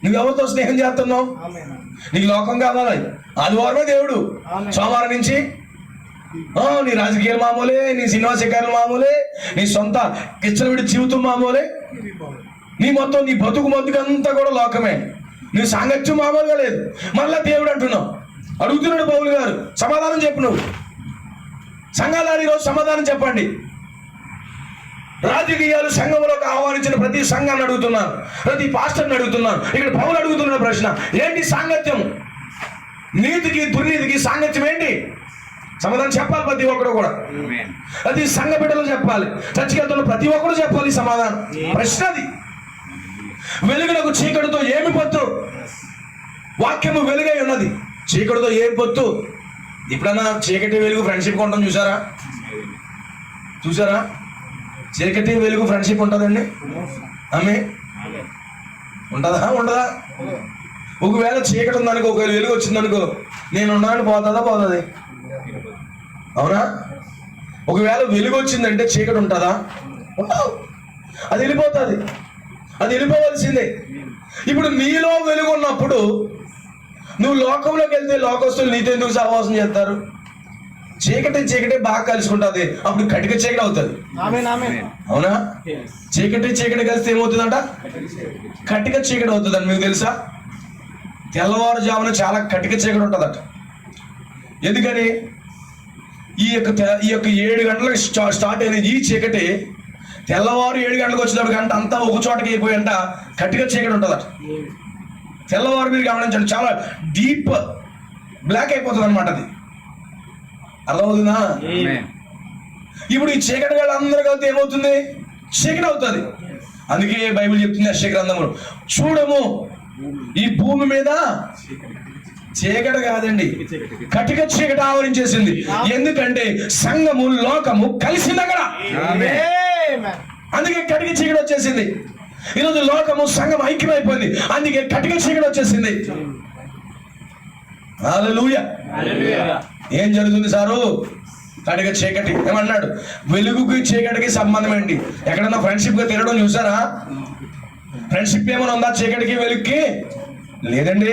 నువ్వెవరితో స్నేహం చేస్తున్నావు? నీకు లోకం కావాలి, ఆదివారమే దేవుడు, సోమవారం నుంచి నీ రాజకీయాలు మామూలే, నీ సినిమా శిఖరాలు మామూలే, నీ సొంత కిచ్చలవిడి జీవితం మామూలే, నీ మొత్తం నీ బతుకంతా కూడా లోకమే, నీ సాంగత్యం మామూలుగా లేదు. మళ్ళా దేవుడు అంటున్నావు. అడుగుతున్నాడు పౌలు గారు, సమాధానం చెప్పు. నువ్వు సంఘాలు ఈరోజు సమాధానం చెప్పండి. రాజకీయాలు సంఘంలోకి ఆహ్వానించిన ప్రతి సంఘాన్ని అడుగుతున్నాను, ప్రతి పాస్టర్ని అడుగుతున్నాను. ఇక్కడ పౌలు అడుగుతున్న ప్రశ్న ఏంటి? సాంగత్యం. నీతికి దుర్నీతికి సాంగత్యం ఏంటి? సమాధానం చెప్పాలి ప్రతి ఒక్కరు కూడా. అది సంఘ బిడ్డలు చెప్పాలి, చర్చికి వెళ్తున్న ప్రతి ఒక్కరు చెప్పాలి సమాధానం. ప్రశ్న అది. వెలుగులకు చీకటితో ఏమి పొత్తు? వాక్యము వెలుగై ఉన్నది, చీకటితో ఏమి పొత్తు? ఇప్పుడన్నా చీకటి వెలుగు ఫ్రెండ్షిప్ ఉంటాం చూసారా? చీకటి వెలుగు ఫ్రెండ్షిప్ ఉంటుందండి? ఆమె ఉంటుందా? ఉండదా? ఒకవేళ చీకటి ఉందనుకో, ఒకవేళ వెలుగు వచ్చిందనుకో, నేను ఉన్నాను పోతుంది? అవునా? ఒకవేళ వెలుగు వచ్చిందంటే చీకటి ఉంటుందా? ఉండదు. అది వెళ్ళిపోతుంది, అది వెళ్ళిపోవలసిందే. ఇప్పుడు నీలో వెలుగు ఉన్నప్పుడు నువ్వు లోకంలోకి వెళ్తే లోకస్తులు నీతో ఎందుకు సహవాసం చేస్తారు? చీకటి బాగా కలుసుకుంటుంది, అప్పుడు కటిక చీకటి అవుతుంది. అవునా? చీకటి కలిస్తే ఏమవుతుందంట? కటిక చీకటి అవుతుందండి. మీకు తెలుసా? తెల్లవారుజామున చాలా కటిక చీకటి ఉంటుందట. ఎందుకని? ఈ యొక్క 7 గంటలకు స్టార్ట్ అయిన ఈ చీకటి తెల్లవారు 7 గంటలకు వచ్చినప్పుడు గంట అంతా ఒక చోటకి అయిపోయింట కటిక చీకటి ఉంటుందట. తెల్లవారు మీరు గమనించండి, చాలా డీప్ బ్లాక్ అయిపోతుంది అనమాట. అది అర్థమవుతుందా? ఇప్పుడు ఈ చీకటి వేళ అందరూ కలితే ఏమవుతుంది? చీకటి అవుతుంది. అందుకే బైబిల్ చెప్తుంది యెషయా గ్రంథంలో, చూడము ఈ భూమి మీద చీకటి కాదండి, కటిక చీకటి ఆవరించేసింది. ఎందుకంటే సంఘము లోకము కలిసింది అక్కడ. అందుకే కటిక చీకటి వచ్చేసింది. ఈరోజు లోకము సంఘం ఐక్యమైపోయింది, అందుకే కటిక చీకటి వచ్చేసింది. హల్లెలూయా. ఏం జరుగుతుంది సారు? కటిక చీకటి. ఏమన్నాడు? వెలుగుకి చీకటికి సంబంధం ఏంటి? ఎక్కడన్నా ఫ్రెండ్షిప్ గా తిరగడం చూసారా? ఫ్రెండ్షిప్ ఏమైనా ఉందా చీకటికి వెలుగుకి? లేదండి.